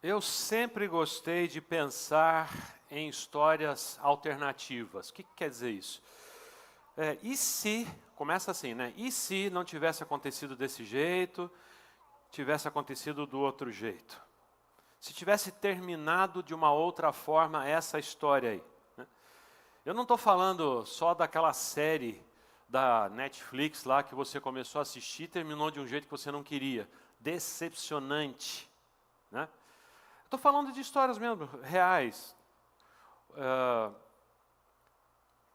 Eu sempre gostei de pensar em histórias alternativas. O que quer dizer isso? E se, começa assim, né? E se não tivesse acontecido desse jeito, tivesse acontecido do outro jeito? Se tivesse terminado de uma outra forma essa história aí, né? Eu não estou falando só daquela série da Netflix lá que você começou a assistir e terminou de um jeito que você não queria. Decepcionante, né? Estou falando de histórias mesmo, reais.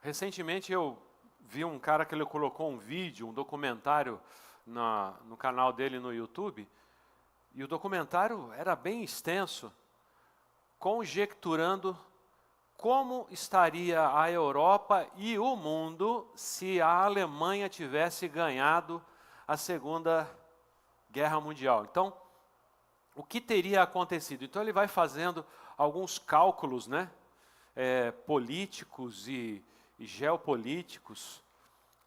Recentemente eu vi um cara que ele colocou um vídeo, um documentário no canal dele no YouTube, e o documentário era bem extenso, conjecturando como estaria a Europa e o mundo se a Alemanha tivesse ganhado a Segunda Guerra Mundial. Então, o que teria acontecido? Então ele vai fazendo alguns cálculos, né, políticos e geopolíticos.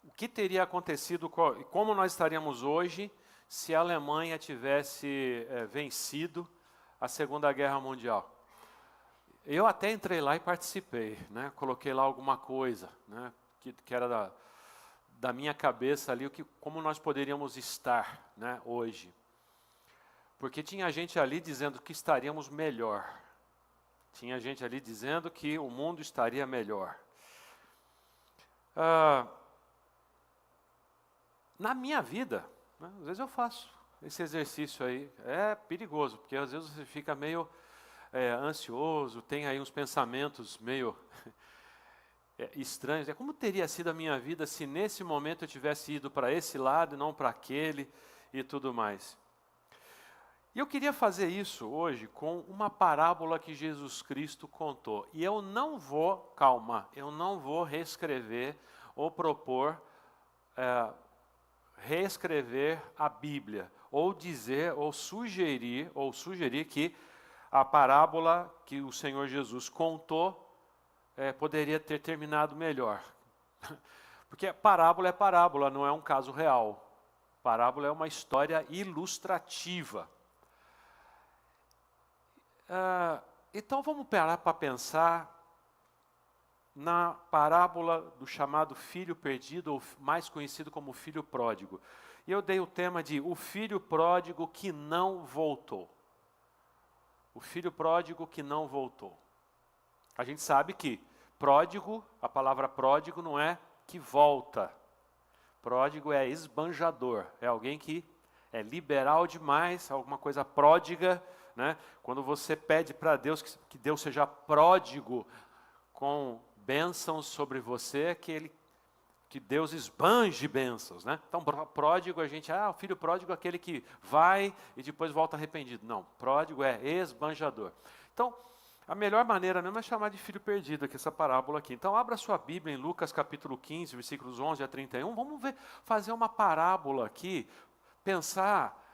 O que teria acontecido, como nós estaríamos hoje se a Alemanha tivesse vencido a Segunda Guerra Mundial? Eu até entrei lá e participei, né, coloquei lá alguma coisa, né, que era da minha cabeça ali, como nós poderíamos estar, né, hoje. Porque tinha gente ali dizendo que estaríamos melhor. Tinha gente ali dizendo que o mundo estaria melhor. Na minha vida, né, às vezes eu faço esse exercício aí. É perigoso, porque às vezes você fica meio ansioso, tem aí uns pensamentos meio estranhos. Como teria sido a minha vida se nesse momento eu tivesse ido para esse lado e não para aquele e tudo mais. E eu queria fazer isso hoje com uma parábola que Jesus Cristo contou. E eu não vou reescrever ou propor reescrever a Bíblia, ou dizer, ou sugerir que a parábola que o Senhor Jesus contou poderia ter terminado melhor. Porque parábola é parábola, não é um caso real. Parábola é uma história ilustrativa. Então vamos parar para pensar na parábola do chamado filho perdido, ou mais conhecido como filho pródigo. E eu dei o tema de o filho pródigo que não voltou. O filho pródigo que não voltou. A gente sabe que pródigo, a palavra pródigo não é que volta. Pródigo é esbanjador, é alguém que é liberal demais, alguma coisa pródiga, né? Quando você pede para Deus que Deus seja pródigo com bênçãos sobre você, que Deus esbanje bênçãos, né? Então, pródigo o filho pródigo é aquele que vai e depois volta arrependido. Não, pródigo é esbanjador. Então, a melhor maneira mesmo é chamar de filho perdido aqui, essa parábola aqui. Então, abra sua Bíblia em Lucas capítulo 15, versículos 11 a 31. Vamos fazer uma parábola aqui, pensar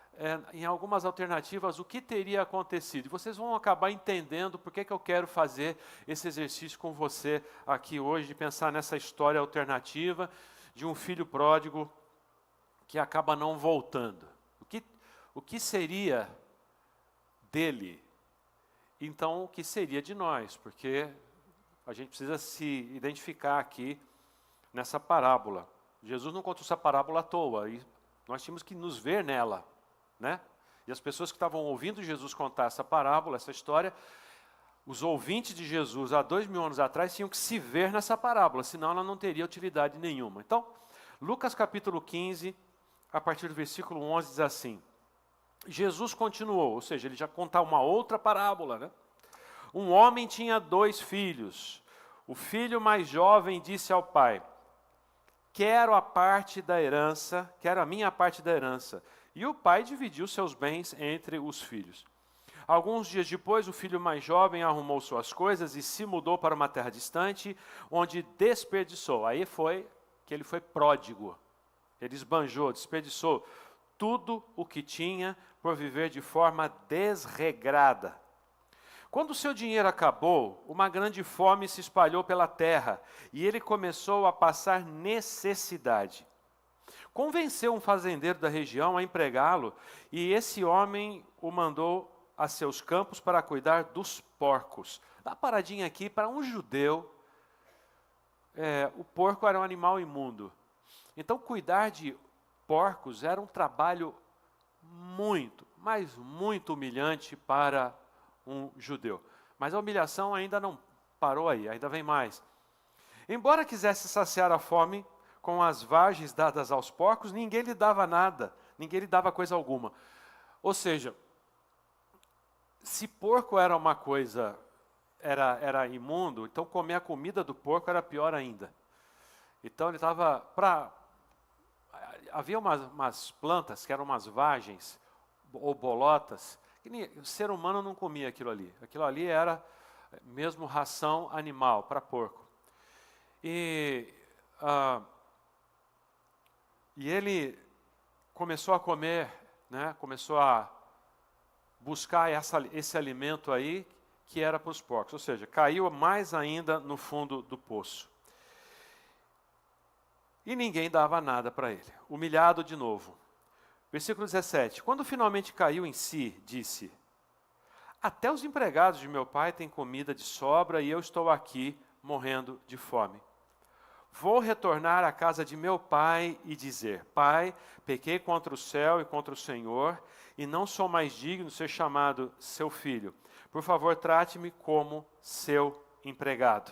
em algumas alternativas, o que teria acontecido. E vocês vão acabar entendendo por que eu quero fazer esse exercício com você aqui hoje, de pensar nessa história alternativa de um filho pródigo que acaba não voltando. O que seria dele? Então, o que seria de nós? Porque a gente precisa se identificar aqui nessa parábola. Jesus não contou essa parábola à toa, e nós tínhamos que nos ver nela, né? E as pessoas que estavam ouvindo Jesus contar essa parábola, essa história, os ouvintes de Jesus há 2000 anos atrás tinham que se ver nessa parábola, senão ela não teria utilidade nenhuma. Então, Lucas capítulo 15, a partir do versículo 11, diz assim: Jesus continuou, ou seja, ele já conta uma outra parábola, né? Um homem tinha 2 filhos. O filho mais jovem disse ao pai: quero a minha parte da herança. E o pai dividiu seus bens entre os filhos. Alguns dias depois, o filho mais jovem arrumou suas coisas e se mudou para uma terra distante, onde desperdiçou. Aí foi que ele foi pródigo. Ele esbanjou, desperdiçou tudo o que tinha por viver de forma desregrada. Quando o seu dinheiro acabou, uma grande fome se espalhou pela terra e ele começou a passar necessidade. Convenceu um fazendeiro da região a empregá-lo e esse homem o mandou a seus campos para cuidar dos porcos. Dá uma paradinha aqui, para um judeu, o porco era um animal imundo. Então, cuidar de porcos era um trabalho muito, mas muito humilhante para um judeu. Mas a humilhação ainda não parou aí, ainda vem mais. Embora quisesse saciar a fome com as vagens dadas aos porcos, ninguém lhe dava nada, ninguém lhe dava coisa alguma. Ou seja, se porco era uma coisa, era imundo, então comer a comida do porco era pior ainda. Então ele estava havia umas plantas que eram umas vagens ou bolotas, que o ser humano não comia aquilo ali. Aquilo ali era mesmo ração animal para porco. E ele começou a comer, né, começou a buscar esse alimento aí que era para os porcos. Ou seja, caiu mais ainda no fundo do poço. E ninguém dava nada para ele. Humilhado de novo. Versículo 17. Quando finalmente caiu em si, disse: até os empregados de meu pai têm comida de sobra e eu estou aqui morrendo de fome. Vou retornar à casa de meu pai e dizer: Pai, pequei contra o céu e contra o Senhor, e não sou mais digno de ser chamado seu filho. Por favor, trate-me como seu empregado.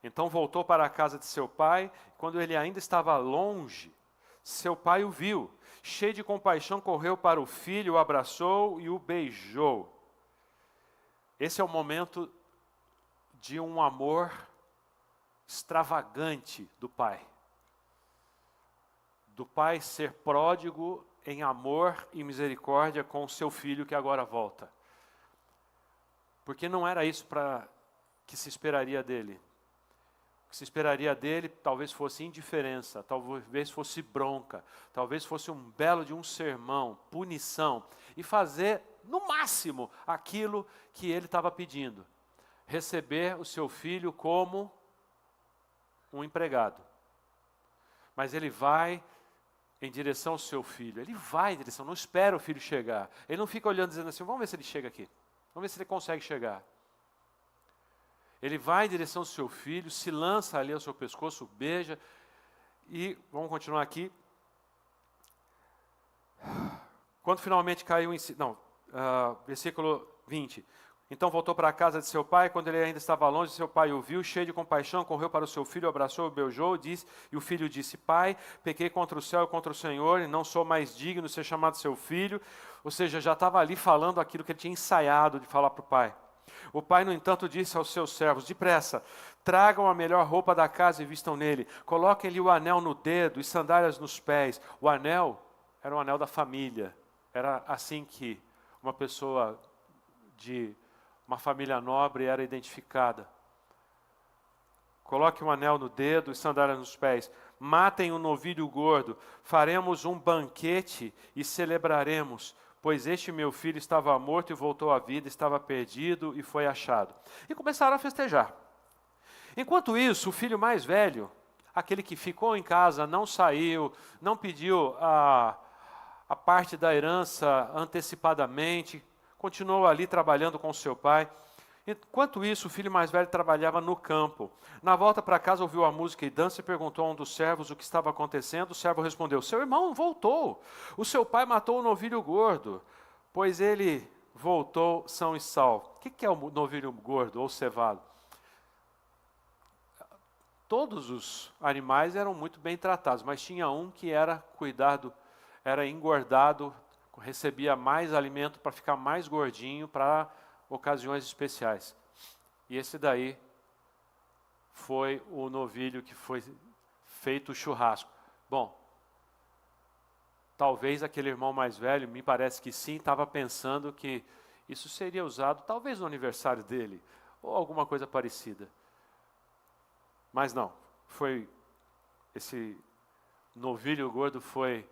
Então voltou para a casa de seu pai. Quando ele ainda estava longe, seu pai o viu. Cheio de compaixão, correu para o filho, o abraçou e o beijou. Esse é o momento de um amor extravagante do pai. Do pai ser pródigo em amor e misericórdia com o seu filho que agora volta. Porque não era isso que se esperaria dele. O que se esperaria dele talvez fosse indiferença, talvez fosse bronca, talvez fosse um belo de um sermão, punição, e fazer, no máximo, aquilo que ele estava pedindo. Receber o seu filho como um empregado. Mas ele vai em direção ao seu filho, ele vai em direção, não espera o filho chegar. Ele não fica olhando dizendo assim, vamos ver se ele chega aqui, vamos ver se ele consegue chegar. Ele vai em direção ao seu filho, se lança ali ao seu pescoço, beija, e vamos continuar aqui. Quando finalmente caiu em si, versículo 20. Então voltou para a casa de seu pai, quando ele ainda estava longe, seu pai o viu, cheio de compaixão, correu para o seu filho, abraçou, o beijou, e o filho disse: Pai, pequei contra o céu e contra o Senhor, e não sou mais digno de ser chamado seu filho. Ou seja, já estava ali falando aquilo que ele tinha ensaiado de falar para o pai. O pai, no entanto, disse aos seus servos: depressa, tragam a melhor roupa da casa e vistam nele. Coloquem-lhe o anel no dedo e sandálias nos pés. O anel era um anel da família. Era assim que uma pessoa de uma família nobre era identificada. Coloquem um anel no dedo e sandálias nos pés. Matem um novilho gordo. Faremos um banquete e celebraremos. Pois este meu filho estava morto e voltou à vida, estava perdido e foi achado. E começaram a festejar. Enquanto isso, o filho mais velho, aquele que ficou em casa, não saiu, não pediu a parte da herança antecipadamente, continuou ali trabalhando com seu pai. Enquanto isso, o filho mais velho trabalhava no campo. Na volta para casa, ouviu a música e dança e perguntou a um dos servos o que estava acontecendo. O servo respondeu: seu irmão voltou. O seu pai matou o novilho gordo, pois ele voltou são e salvo. O que é o novilho gordo ou cevado? Todos os animais eram muito bem tratados, mas tinha um que era cuidado, era engordado, recebia mais alimento para ficar mais gordinho para ocasiões especiais. E esse daí foi o novilho que foi feito o churrasco. Bom, talvez aquele irmão mais velho, me parece que sim, estava pensando que isso seria usado talvez no aniversário dele, ou alguma coisa parecida. Mas não, esse novilho gordo foi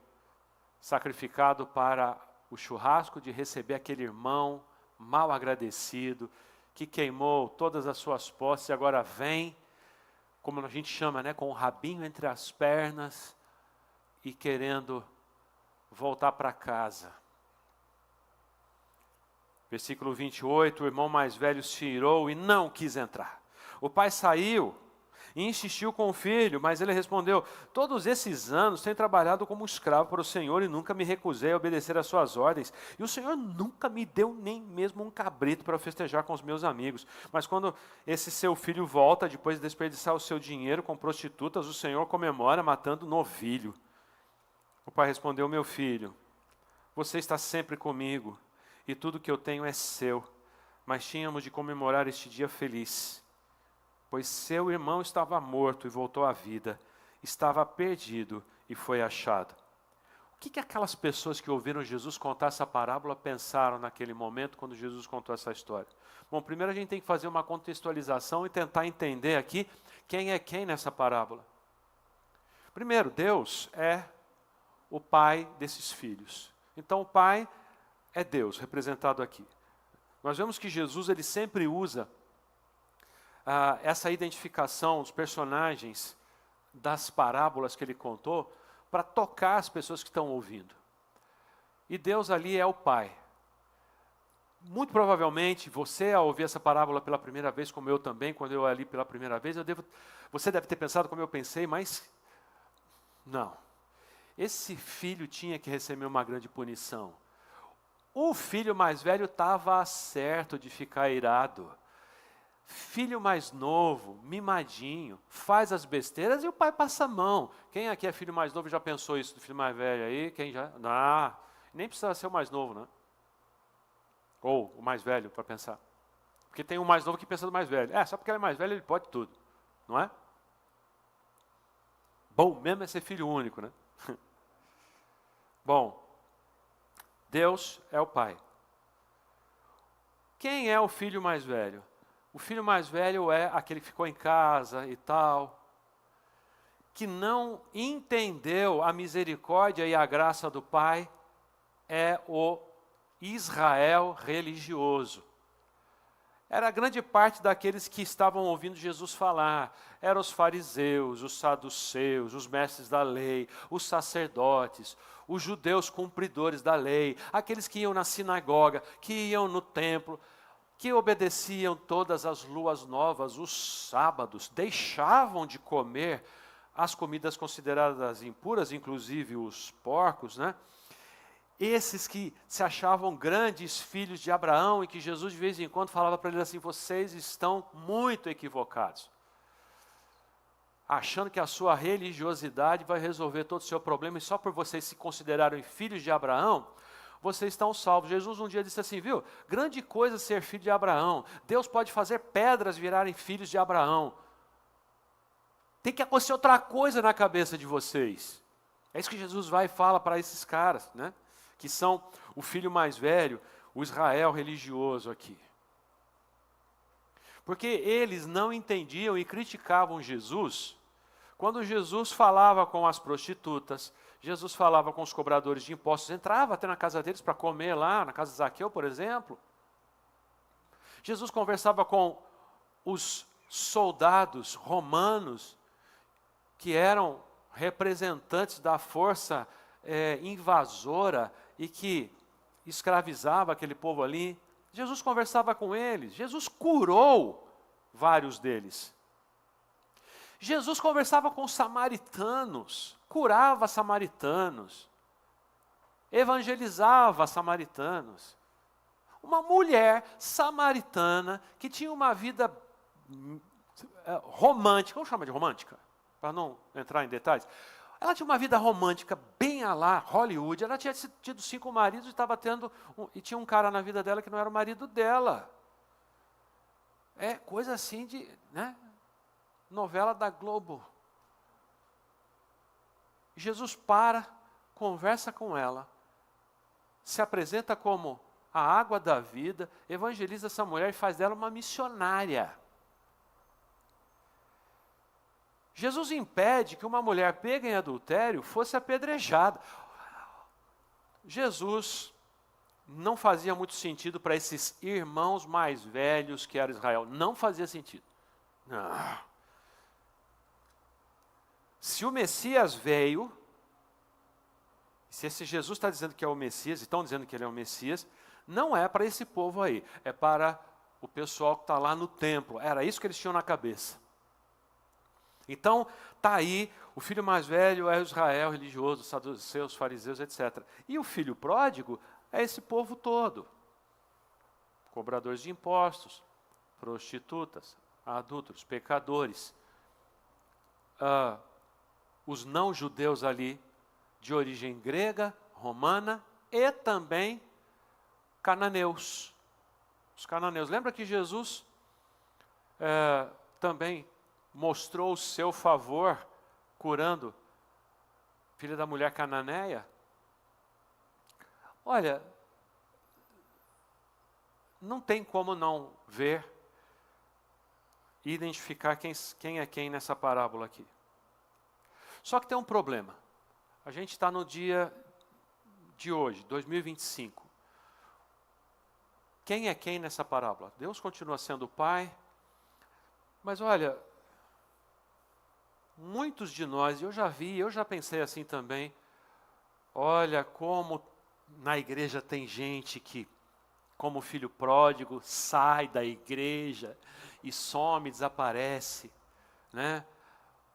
sacrificado para o churrasco de receber aquele irmão mal agradecido, que queimou todas as suas posses e agora vem, como a gente chama, né, com o rabinho entre as pernas e querendo voltar para casa. Versículo 28, o irmão mais velho se irou e não quis entrar. O pai saiu e insistiu com o filho, mas ele respondeu: todos esses anos tenho trabalhado como escravo para o Senhor e nunca me recusei a obedecer às suas ordens. E o Senhor nunca me deu nem mesmo um cabrito para festejar com os meus amigos. Mas quando esse seu filho volta, depois de desperdiçar o seu dinheiro com prostitutas, o Senhor comemora matando um novilho. O pai respondeu: meu filho, você está sempre comigo e tudo que eu tenho é seu. Mas tínhamos de comemorar este dia feliz, pois seu irmão estava morto e voltou à vida, estava perdido e foi achado. O que aquelas pessoas que ouviram Jesus contar essa parábola pensaram naquele momento, quando Jesus contou essa história? Bom, primeiro a gente tem que fazer uma contextualização e tentar entender aqui quem é quem nessa parábola. Primeiro, Deus é o pai desses filhos. Então, o pai é Deus, representado aqui. Nós vemos que Jesus ele sempre usa essa identificação dos personagens das parábolas que ele contou para tocar as pessoas que estão ouvindo. E Deus ali é o Pai. Muito provavelmente, você ao ouvir essa parábola pela primeira vez, como eu também, quando eu ali pela primeira vez, você deve ter pensado como eu pensei, mas não. Esse filho tinha que receber uma grande punição. O filho mais velho estava certo de ficar irado. Filho mais novo, mimadinho, faz as besteiras e o pai passa a mão. Quem aqui é filho mais novo já pensou isso do filho mais velho aí? Quem já? Não, nem precisa ser o mais novo, né? Ou o mais velho para pensar. Porque tem um mais novo que pensa do mais velho. Só porque ele é mais velho ele pode tudo, não é? Bom mesmo é ser filho único, né? Bom, Deus é o pai. Quem é o filho mais velho? O filho mais velho é aquele que ficou em casa e tal, que não entendeu a misericórdia e a graça do pai, é o Israel religioso. Era grande parte daqueles que estavam ouvindo Jesus falar. Eram os fariseus, os saduceus, os mestres da lei, os sacerdotes, os judeus cumpridores da lei, aqueles que iam na sinagoga, que iam no templo, que obedeciam todas as luas novas, os sábados, deixavam de comer as comidas consideradas impuras, inclusive os porcos, né? Esses que se achavam grandes filhos de Abraão e que Jesus de vez em quando falava para eles assim: vocês estão muito equivocados. Achando que a sua religiosidade vai resolver todo o seu problema e só por vocês se considerarem filhos de Abraão, vocês estão salvos. Jesus um dia disse assim, viu? Grande coisa ser filho de Abraão. Deus pode fazer pedras virarem filhos de Abraão. Tem que acontecer outra coisa na cabeça de vocês. É isso que Jesus vai e fala para esses caras, né? Que são o filho mais velho, o Israel religioso aqui. Porque eles não entendiam e criticavam Jesus quando Jesus falava com as prostitutas, Jesus falava com os cobradores de impostos, entrava até na casa deles para comer lá, na casa de Zaqueu, por exemplo. Jesus conversava com os soldados romanos, que eram representantes da força invasora e que escravizava aquele povo ali. Jesus conversava com eles, Jesus curou vários deles. Jesus conversava com os samaritanos, curava samaritanos, evangelizava samaritanos. Uma mulher samaritana que tinha uma vida romântica, vamos chamar de romântica, para não entrar em detalhes. Ela tinha uma vida romântica bem à lá Hollywood. Ela tinha tido 5 maridos e tinha um cara na vida dela que não era o marido dela. É coisa assim de, né? Novela da Globo. Jesus conversa com ela, se apresenta como a água da vida, evangeliza essa mulher e faz dela uma missionária. Jesus impede que uma mulher pega em adultério fosse apedrejada. Jesus não fazia muito sentido para esses irmãos mais velhos que era Israel. Não fazia sentido. Não. Se o Messias veio, se esse Jesus está dizendo que é o Messias, e estão dizendo que ele é o Messias, Não é para esse povo aí, é para o pessoal que está lá no templo. Era isso que eles tinham na cabeça. Então, está aí, o filho mais velho é o Israel religioso, os saduceus, os fariseus, etc. E o filho pródigo é esse povo todo. Cobradores de impostos, prostitutas, adúlteros, pecadores. Os não-judeus ali, de origem grega, romana, e também cananeus. Os cananeus. Lembra que Jesus também mostrou o seu favor curando filha da mulher cananeia? Olha, não tem como não ver e identificar quem é quem nessa parábola aqui. Só que tem um problema. A gente está no dia de hoje, 2025. Quem é quem nessa parábola? Deus continua sendo o Pai, mas olha, muitos de nós, eu já pensei assim também, olha como na igreja tem gente que, como filho pródigo, sai da igreja e some, desaparece, né?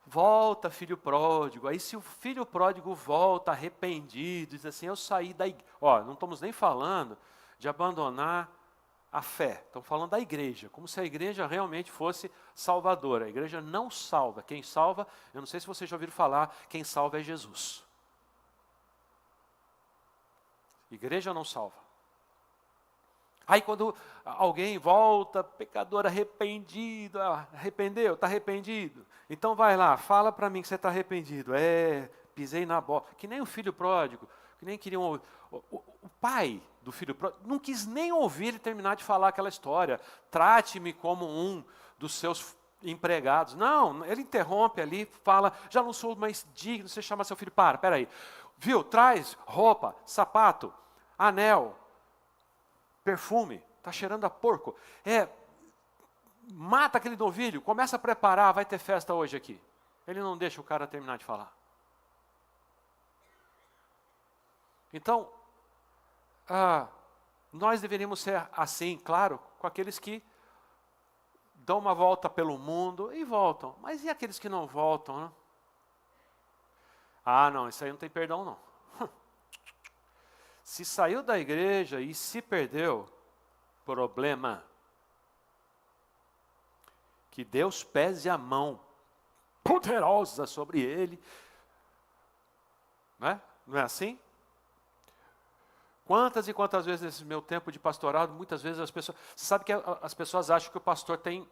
Volta, filho pródigo. Aí se o filho pródigo volta arrependido, diz assim, eu saí da igreja. Ó, não estamos nem falando de abandonar a fé. Estamos falando da igreja, como se a igreja realmente fosse salvadora. A igreja não salva. Quem salva, eu não sei se vocês já ouviram falar, quem salva é Jesus. Igreja não salva. Aí quando alguém volta, pecador arrependido, arrependeu, está arrependido. Então vai lá, fala para mim que você está arrependido. Pisei na bola. Que nem o filho pródigo, que nem queriam ouvir. O pai do filho pródigo não quis nem ouvir ele terminar de falar aquela história. Trate-me como um dos seus empregados. Não, ele interrompe ali, fala, já não sou mais digno, você chama seu filho, peraí. Viu, traz roupa, sapato, anel, perfume, está cheirando a porco. Mata aquele novilho, começa a preparar, vai ter festa hoje aqui. Ele não deixa o cara terminar de falar. Então, nós deveríamos ser assim, claro, com aqueles que dão uma volta pelo mundo e voltam. Mas e aqueles que não voltam, né? Não, isso aí não tem perdão não. Se saiu da igreja e se perdeu, problema. Que Deus pese a mão poderosa sobre ele. Não é assim? Quantas e quantas vezes nesse meu tempo de pastorado, muitas vezes as pessoas... Você sabe que as pessoas acham que o pastor tem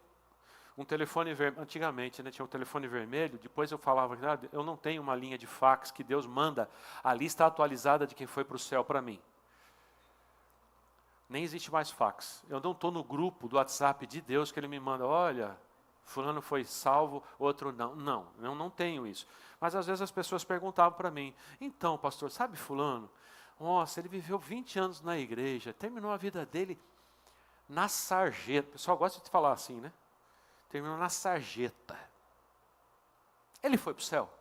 um telefone vermelho. Antigamente, né, tinha um telefone vermelho, depois eu falava, eu não tenho uma linha de fax que Deus manda a lista atualizada de quem foi para o céu para mim. Nem existe mais fax. Eu não estou no grupo do WhatsApp de Deus que Ele me manda, olha, fulano foi salvo, outro não. Não, eu não tenho isso. Mas às vezes as pessoas perguntavam para mim, então pastor, sabe fulano? Nossa, ele viveu 20 anos na igreja, terminou a vida dele na sarjeta. O pessoal gosta de falar assim, né? Terminou na sarjeta. Ele foi para o céu.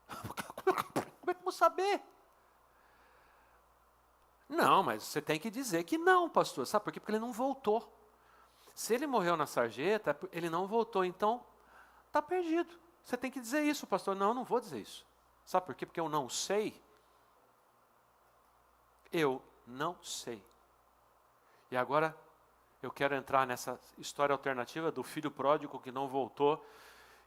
Como é que eu vou saber? Não, mas você tem que dizer que não, pastor. Sabe por quê? Porque ele não voltou. Se ele morreu na sarjeta, ele não voltou. Então, está perdido. Você tem que dizer isso, pastor. Não, eu não vou dizer isso. Sabe por quê? Porque eu não sei. Eu não sei. E agora, eu quero entrar nessa história alternativa do filho pródigo que não voltou.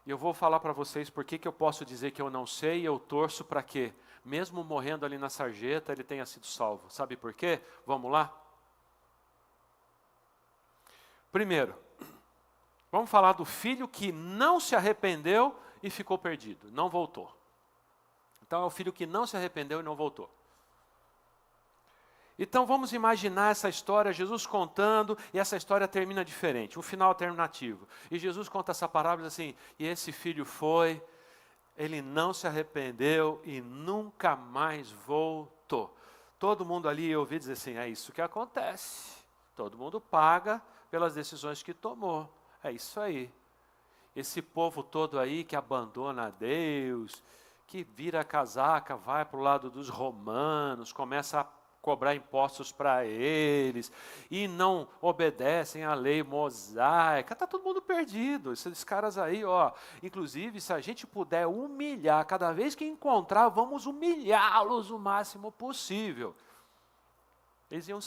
E eu vou falar para vocês por que eu posso dizer que eu não sei e eu torço para que, mesmo morrendo ali na sarjeta, ele tenha sido salvo. Sabe por quê? Vamos lá? Primeiro, vamos falar do filho que não se arrependeu e ficou perdido, não voltou. Então é o filho que não se arrependeu e não voltou. Então vamos imaginar essa história, Jesus contando, e essa história termina diferente, um final alternativo. E Jesus conta essa parábola assim, e esse filho foi, ele não se arrependeu e nunca mais voltou. Todo mundo ali ouviu dizer assim, é isso que acontece. Todo mundo paga pelas decisões que tomou. É isso aí. Esse povo todo aí que abandona a Deus, que vira a casaca, vai para o lado dos romanos, começa a cobrar impostos para eles, e não obedecem à lei mosaica. Está todo mundo perdido. Esses caras aí, ó. Inclusive, se a gente puder humilhar, cada vez que encontrar, vamos humilhá-los o máximo possível. Eles iam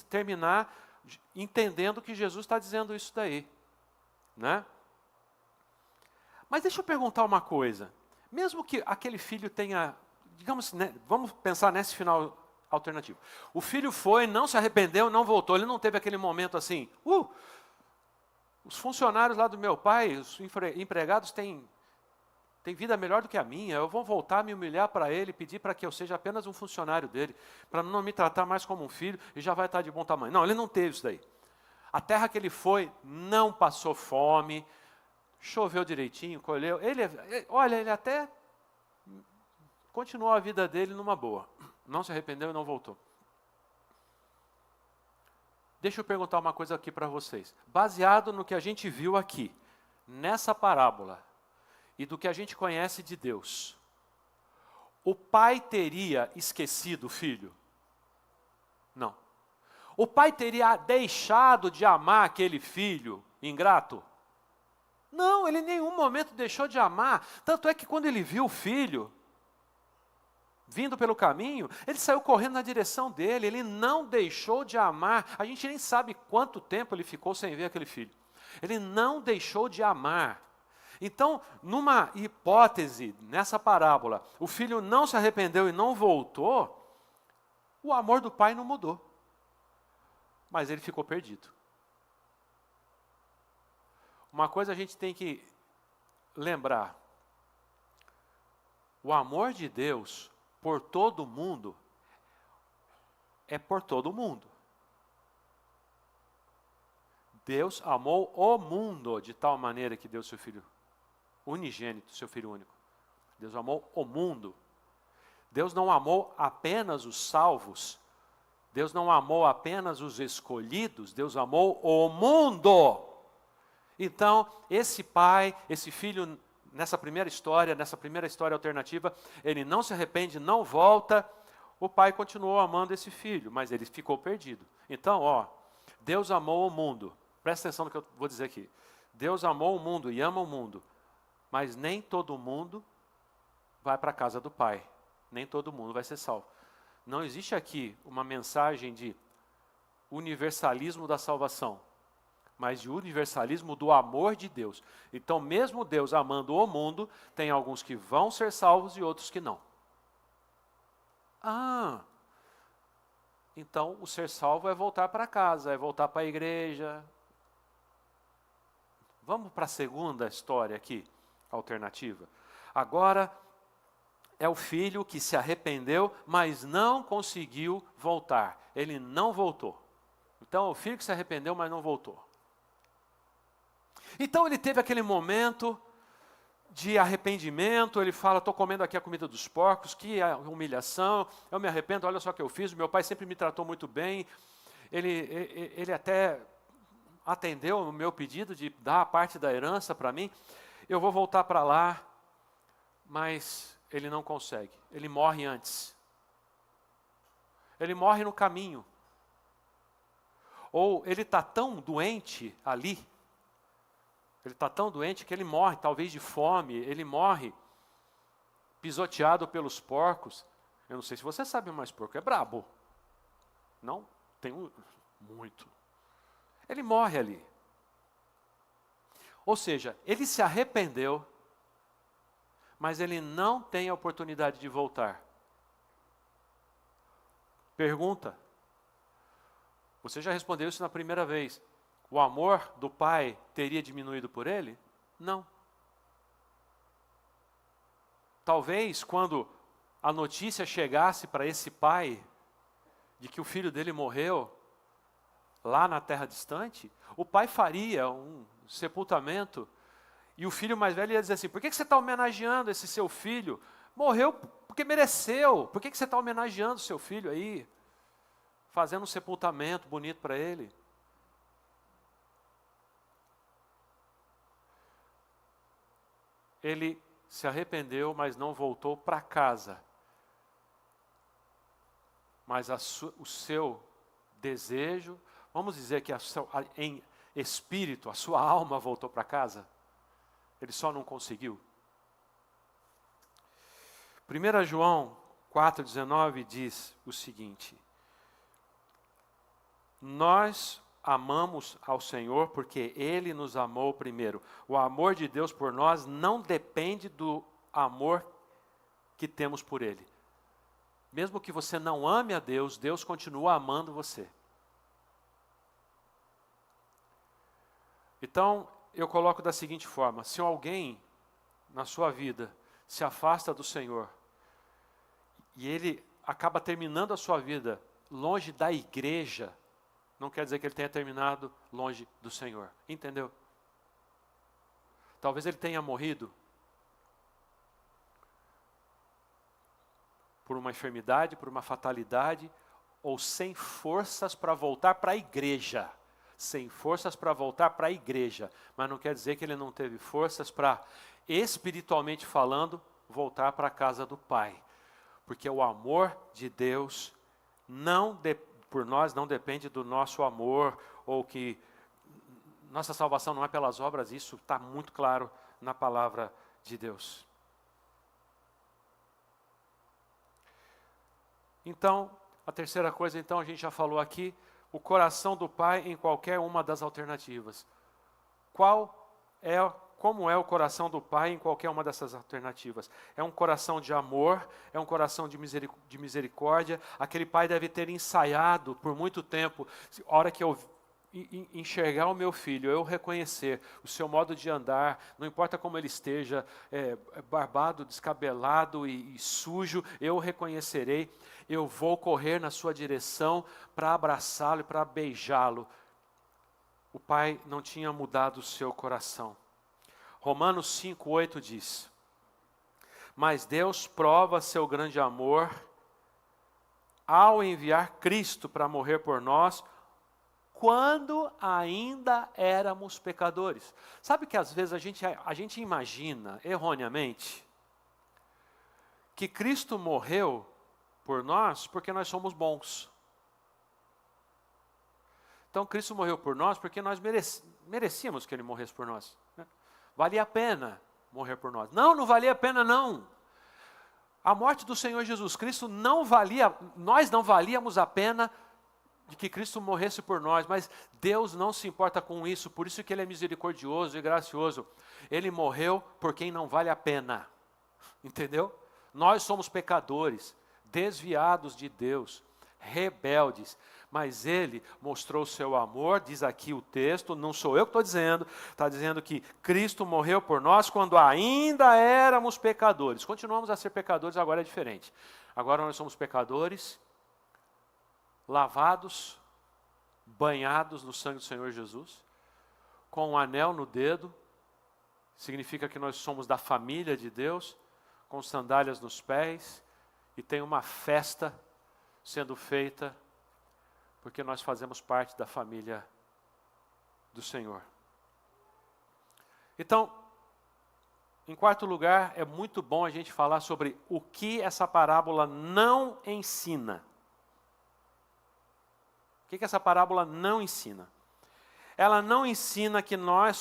terminar entendendo que Jesus está dizendo isso daí, né? Mas deixa eu perguntar uma coisa. Mesmo que aquele filho tenha, digamos, né, vamos pensar nesse final alternativo. O filho foi, não se arrependeu, não voltou. Ele não teve aquele momento assim, os funcionários lá do meu pai, os empregados têm vida melhor do que a minha, eu vou voltar a me humilhar para ele, pedir para que eu seja apenas um funcionário dele, para não me tratar mais como um filho, e já vai estar de bom tamanho. Não, ele não teve isso daí. A terra que ele foi não passou fome, choveu direitinho, colheu. Olha, ele até continuou a vida dele numa boa. Não se arrependeu e não voltou. Deixa eu perguntar uma coisa aqui para vocês. Baseado no que a gente viu aqui, nessa parábola, e do que a gente conhece de Deus, o pai teria esquecido o filho? Não. O pai teria deixado de amar aquele filho ingrato? Não, ele em nenhum momento deixou de amar. Tanto é que quando ele viu o filho vindo pelo caminho, ele saiu correndo na direção dele, ele não deixou de amar. A gente nem sabe quanto tempo ele ficou sem ver aquele filho. Ele não deixou de amar. Então, numa hipótese, nessa parábola, o filho não se arrependeu e não voltou, o amor do pai não mudou. Mas ele ficou perdido. Uma coisa a gente tem que lembrar. O amor de Deus por todo mundo é por todo mundo. Deus amou o mundo de tal maneira que deu seu Filho unigênito, seu Filho único. Deus amou o mundo. Deus não amou apenas os salvos. Deus não amou apenas os escolhidos. Deus amou o mundo. Então, esse pai, esse filho, nessa primeira história alternativa, ele não se arrepende, não volta. O pai continuou amando esse filho, mas ele ficou perdido. Então, Deus amou o mundo. Presta atenção no que eu vou dizer aqui. Deus amou o mundo e ama o mundo, mas nem todo mundo vai para a casa do pai. Nem todo mundo vai ser salvo. Não existe aqui uma mensagem de universalismo da salvação, mas de universalismo do amor de Deus. Então, mesmo Deus amando o mundo, tem alguns que vão ser salvos e outros que não. Então o ser salvo é voltar para casa, é voltar para a igreja. Vamos para a segunda história aqui, alternativa. Agora, é o filho que se arrependeu, mas não conseguiu voltar. Ele não voltou. Então, é o filho que se arrependeu, mas não voltou. Então, ele teve aquele momento de arrependimento, ele fala, estou comendo aqui a comida dos porcos, que humilhação, eu me arrependo, olha só o que eu fiz, meu pai sempre me tratou muito bem, ele até atendeu o meu pedido de dar a parte da herança para mim, eu vou voltar para lá, mas ele não consegue, ele morre antes. Ele morre no caminho. Ou ele está tão doente ali, ele está tão doente que ele morre, talvez de fome, ele morre pisoteado pelos porcos. Eu não sei se você sabe, mas porco é brabo. Não? Tem muito. Ele morre ali. Ou seja, ele se arrependeu, mas ele não tem a oportunidade de voltar. Pergunta. Você já respondeu isso na primeira vez. O amor do pai teria diminuído por ele? Não. Talvez quando a notícia chegasse para esse pai de que o filho dele morreu lá na terra distante, o pai faria um sepultamento e o filho mais velho ia dizer assim, por que você está homenageando esse seu filho? Morreu porque mereceu, por que você está homenageando seu filho aí? Fazendo um sepultamento bonito para ele? Ele se arrependeu, mas não voltou para casa. mas o seu desejo, vamos dizer que em espírito, a sua alma voltou para casa? Ele só não conseguiu. 1 João 4,19 diz o seguinte: nós amamos ao Senhor porque Ele nos amou primeiro. O amor de Deus por nós não depende do amor que temos por Ele. Mesmo que você não ame a Deus, Deus continua amando você. Então, eu coloco da seguinte forma: se alguém na sua vida se afasta do Senhor, e ele acaba terminando a sua vida longe da igreja, não quer dizer que ele tenha terminado longe do Senhor. Entendeu? Talvez ele tenha morrido por uma enfermidade, por uma fatalidade, ou sem forças para voltar para a igreja. Sem forças para voltar para a igreja. Mas não quer dizer que ele não teve forças para, espiritualmente falando, voltar para a casa do Pai. Porque o amor de Deus por nós não depende do nosso amor, ou que nossa salvação não é pelas obras, isso está muito claro na palavra de Deus. Então, a terceira coisa, então, a gente já falou aqui, o coração do Pai em qualquer uma das alternativas. Como é o coração do Pai em qualquer uma dessas alternativas? É um coração de amor, é um coração de misericórdia. Aquele pai deve ter ensaiado por muito tempo. A hora que eu enxergar o meu filho, eu reconhecer o seu modo de andar, não importa como ele esteja, barbado, descabelado e sujo, eu o reconhecerei. Eu vou correr na sua direção para abraçá-lo e para beijá-lo. O pai não tinha mudado o seu coração. Romanos 5,8 diz: mas Deus prova seu grande amor ao enviar Cristo para morrer por nós, quando ainda éramos pecadores. Sabe que às vezes a gente imagina, erroneamente, que Cristo morreu por nós porque nós somos bons. Então Cristo morreu por nós porque nós merecíamos que Ele morresse por nós, né? Valia a pena morrer por nós. Não valia a pena não. A morte do Senhor Jesus Cristo nós não valíamos a pena de que Cristo morresse por nós, mas Deus não se importa com isso, por isso que Ele é misericordioso e gracioso. Ele morreu por quem não vale a pena, entendeu? Nós somos pecadores, desviados de Deus, rebeldes, mas Ele mostrou o seu amor, diz aqui o texto, não sou eu que estou dizendo, está dizendo que Cristo morreu por nós quando ainda éramos pecadores. Continuamos a ser pecadores, agora é diferente. Agora nós somos pecadores, lavados, banhados no sangue do Senhor Jesus, com um anel no dedo, significa que nós somos da família de Deus, com sandálias nos pés, e tem uma festa sendo feita, porque nós fazemos parte da família do Senhor. Então, em quarto lugar, é muito bom a gente falar sobre o que essa parábola não ensina. O que essa parábola não ensina? Ela não ensina que nós